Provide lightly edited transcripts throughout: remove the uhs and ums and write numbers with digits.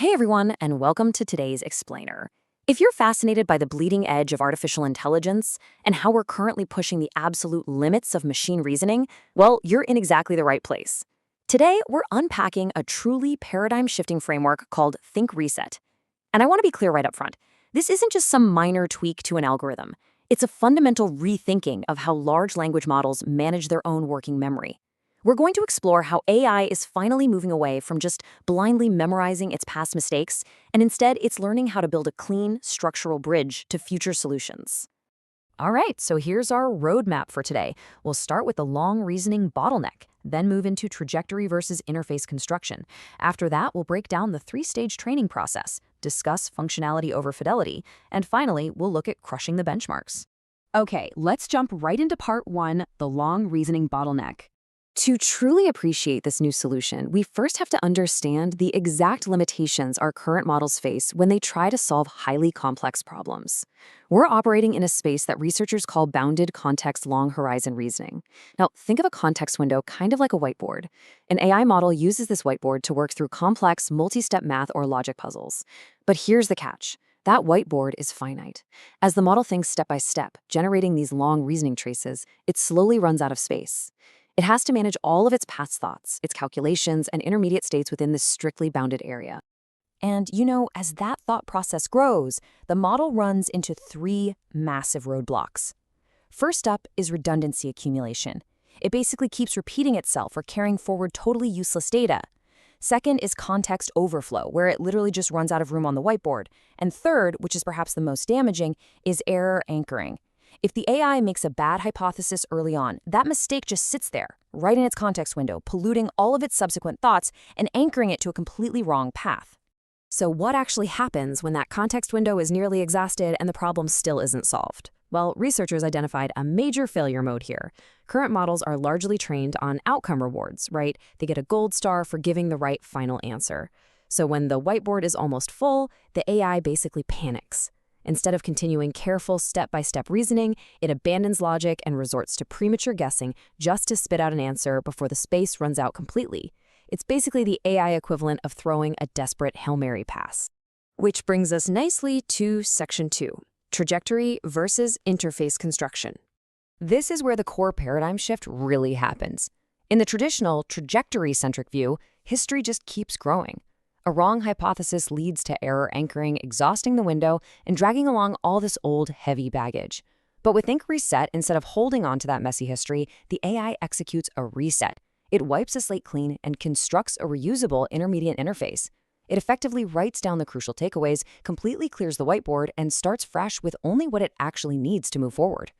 Hey everyone, and welcome to today's Explainer. If you're fascinated by the bleeding edge of artificial intelligence and how we're currently pushing the absolute limits of machine reasoning, well, you're in exactly the right place. Today, we're unpacking a truly paradigm-shifting framework called ThinkReset. And I want to be clear right up front. This isn't just some minor tweak to an algorithm. It's a fundamental rethinking of how large language models manage their own working memory. We're going to explore how AI is finally moving away from just blindly memorizing its past mistakes, and instead it's learning how to build a clean, structural bridge to future solutions. All right, so here's our roadmap for today. We'll start with the long reasoning bottleneck, then move into trajectory versus interface construction. After that, we'll break down the three-stage training process, discuss functionality over fidelity, and finally, we'll look at crushing the benchmarks. Okay, let's jump right into part one, the long reasoning bottleneck. To truly appreciate this new solution, we first have to understand the exact limitations our current models face when they try to solve highly complex problems. We're operating in a space that researchers call bounded context long horizon reasoning. Now, think of a context window kind of like a whiteboard. An AI model uses this whiteboard to work through complex, multi-step math or logic puzzles. But here's the catch. That whiteboard is finite. As the model thinks step by step, generating these long reasoning traces, it slowly runs out of space. It has to manage all of its past thoughts, its calculations, and intermediate states within this strictly bounded area. And, as that thought process grows, the model runs into three massive roadblocks. First up is redundancy accumulation. It basically keeps repeating itself or carrying forward totally useless data. Second is context overflow, where it literally just runs out of room on the whiteboard. And third, which is perhaps the most damaging, is error anchoring. If the AI makes a bad hypothesis early on, that mistake just sits there, right in its context window, polluting all of its subsequent thoughts and anchoring it to a completely wrong path. So what actually happens when that context window is nearly exhausted and the problem still isn't solved? Well, researchers identified a major failure mode here. Current models are largely trained on outcome rewards, right? They get a gold star for giving the right final answer. So when the whiteboard is almost full, the AI basically panics. Instead of continuing careful step-by-step reasoning, it abandons logic and resorts to premature guessing just to spit out an answer before the space runs out completely. It's basically the AI equivalent of throwing a desperate Hail Mary pass. Which brings us nicely to Section 2, trajectory versus interface construction. This is where the core paradigm shift really happens. In the traditional trajectory-centric view, history just keeps growing. A wrong hypothesis leads to error anchoring, exhausting the window, and dragging along all this old, heavy baggage. But with ThinkReset, instead of holding on to that messy history, the AI executes a reset. It wipes a slate clean and constructs a reusable intermediate interface. It effectively writes down the crucial takeaways, completely clears the whiteboard, and starts fresh with only what it actually needs to move forward.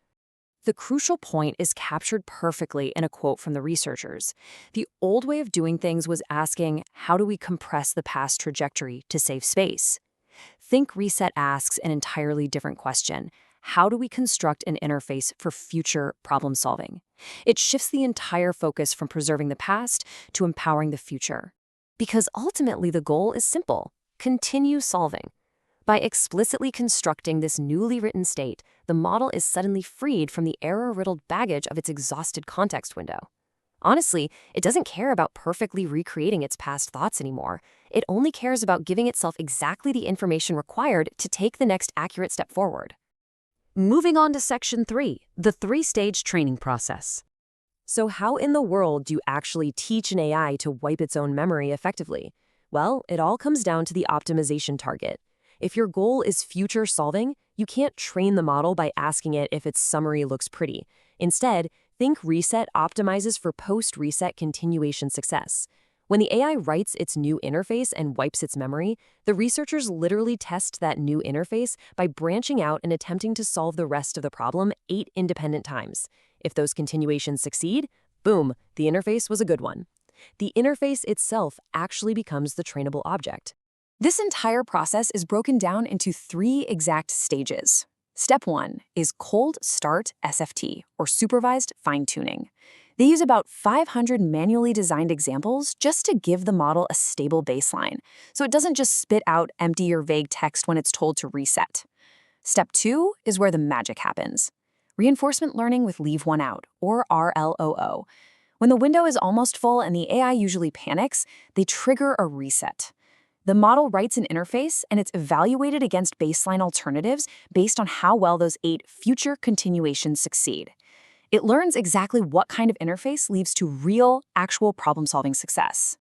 The crucial point is captured perfectly in a quote from the researchers. The old way of doing things was asking, how do we compress the past trajectory to save space? ThinkReset asks an entirely different question. How do we construct an interface for future problem solving? It shifts the entire focus from preserving the past to empowering the future. Because ultimately the goal is simple: continue solving. By explicitly constructing this newly written state, the model is suddenly freed from the error-riddled baggage of its exhausted context window. Honestly, it doesn't care about perfectly recreating its past thoughts anymore. It only cares about giving itself exactly the information required to take the next accurate step forward. Moving on to Section 3, the three-stage training process. So how in the world do you actually teach an AI to wipe its own memory effectively? Well, it all comes down to the optimization target. If your goal is future solving, you can't train the model by asking it if its summary looks pretty. Instead, ThinkReset optimizes for post-reset continuation success. When the AI writes its new interface and wipes its memory, the researchers literally test that new interface by branching out and attempting to solve the rest of the problem 8 independent times. If those continuations succeed, boom, the interface was a good one. The interface itself actually becomes the trainable object. This entire process is broken down into 3 exact stages. Step 1 is cold start SFT, or supervised fine-tuning. They use about 500 manually designed examples just to give the model a stable baseline, so it doesn't just spit out empty or vague text when it's told to reset. Step 2 is where the magic happens. Reinforcement learning with leave one out, or RLOO. When the window is almost full and the AI usually panics, they trigger a reset. The model writes an interface, and it's evaluated against baseline alternatives based on how well those 8 future continuations succeed. It learns exactly what kind of interface leads to real, actual problem-solving success.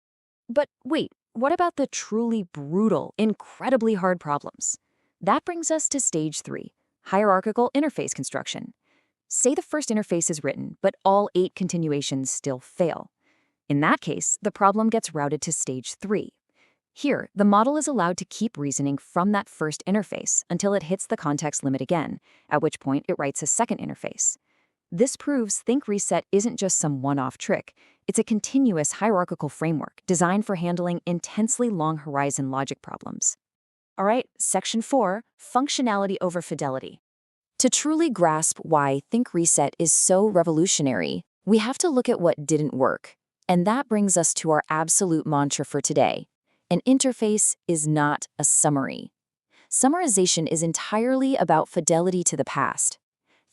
But wait, what about the truly brutal, incredibly hard problems? That brings us to stage 3, hierarchical interface construction. Say the first interface is written, but all 8 continuations still fail. In that case, the problem gets routed to stage 3. Here, the model is allowed to keep reasoning from that first interface until it hits the context limit again, at which point it writes a second interface. This proves ThinkReset isn't just some one-off trick. It's a continuous hierarchical framework designed for handling intensely long horizon logic problems. All right, section 4, functionality over fidelity. To truly grasp why ThinkReset is so revolutionary, we have to look at what didn't work. And that brings us to our absolute mantra for today. An interface is not a summary. Summarization is entirely about fidelity to the past.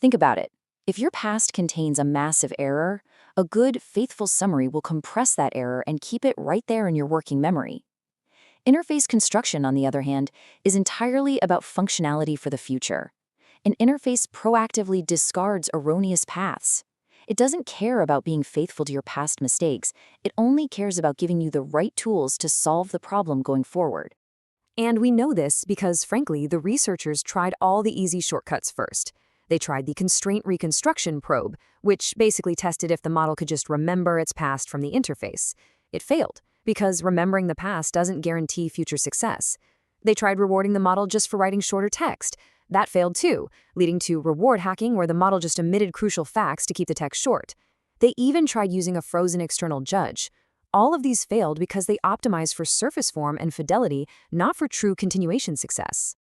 Think about it. If your past contains a massive error, a good, faithful summary will compress that error and keep it right there in your working memory. Interface construction, on the other hand, is entirely about functionality for the future. An interface proactively discards erroneous paths. It doesn't care about being faithful to your past mistakes. It only cares about giving you the right tools to solve the problem going forward. And we know this because, frankly, the researchers tried all the easy shortcuts first. They tried the constraint reconstruction probe, which basically tested if the model could just remember its past from the interface. It failed, because remembering the past doesn't guarantee future success. They tried rewarding the model just for writing shorter text. That failed too, leading to reward hacking where the model just omitted crucial facts to keep the text short. They even tried using a frozen external judge. All of these failed because they optimized for surface form and fidelity, not for true continuation success.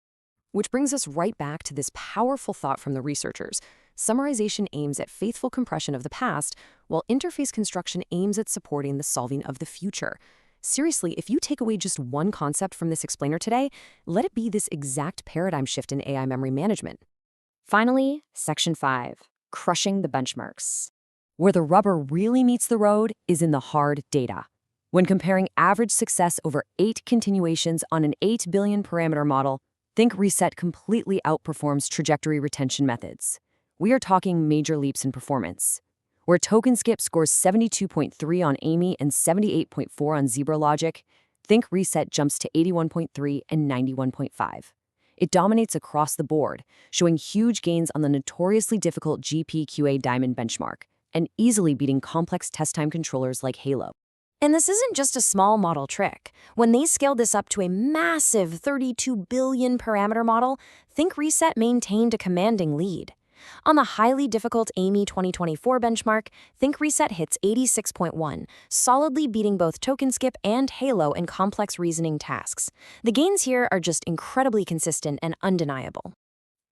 Which brings us right back to this powerful thought from the researchers. Summarization aims at faithful compression of the past, while interface construction aims at supporting the solving of the future. Seriously, if you take away just one concept from this explainer today, let it be this exact paradigm shift in AI memory management. Finally, section 5, crushing the benchmarks. Where the rubber really meets the road is in the hard data. When comparing average success over 8 continuations on an 8 billion parameter model, ThinkReset completely outperforms trajectory retention methods. We are talking major leaps in performance. Where token skip scores 72.3 on Amy and 78.4 on Zebra Logic, ThinkReset jumps to 81.3 and 91.5. It dominates across the board, showing huge gains on the notoriously difficult GPQA Diamond benchmark, and easily beating complex test time controllers like Halo. And this isn't just a small model trick. When they scaled this up to a massive 32 billion parameter model, ThinkReset maintained a commanding lead. On the highly difficult Amy 2024 benchmark, ThinkReset hits 86.1, solidly beating both token skip and Halo in complex reasoning tasks. The gains here are just incredibly consistent and undeniable.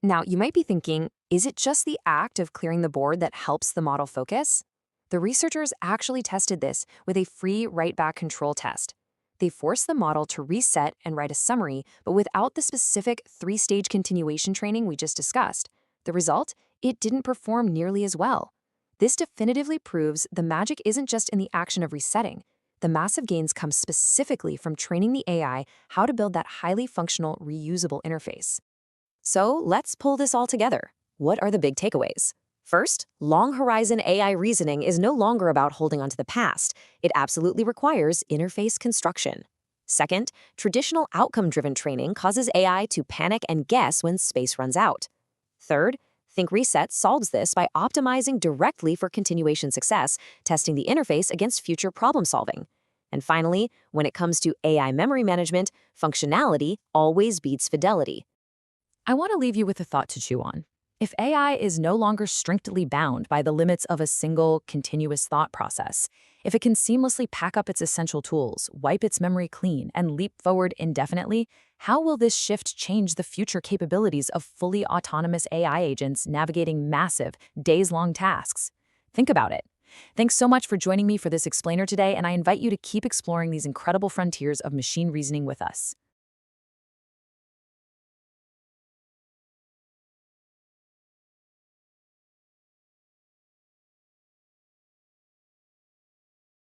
Now, you might be thinking, is it just the act of clearing the board that helps the model focus? The researchers actually tested this with a free write-back control test. They forced the model to reset and write a summary, but without the specific 3-stage continuation training we just discussed. The result? It didn't perform nearly as well. This definitively proves the magic isn't just in the action of resetting. The massive gains come specifically from training the AI how to build that highly functional, reusable interface. So let's pull this all together. What are the big takeaways? First, long-horizon AI reasoning is no longer about holding onto the past. It absolutely requires interface construction. Second, traditional outcome-driven training causes AI to panic and guess when space runs out. Third, ThinkReset solves this by optimizing directly for continuation success, testing the interface against future problem solving. And finally, when it comes to AI memory management, functionality always beats fidelity. I want to leave you with a thought to chew on. If AI is no longer strictly bound by the limits of a single, continuous thought process, if it can seamlessly pack up its essential tools, wipe its memory clean, and leap forward indefinitely, how will this shift change the future capabilities of fully autonomous AI agents navigating massive, days-long tasks? Think about it. Thanks so much for joining me for this explainer today, and I invite you to keep exploring these incredible frontiers of machine reasoning with us.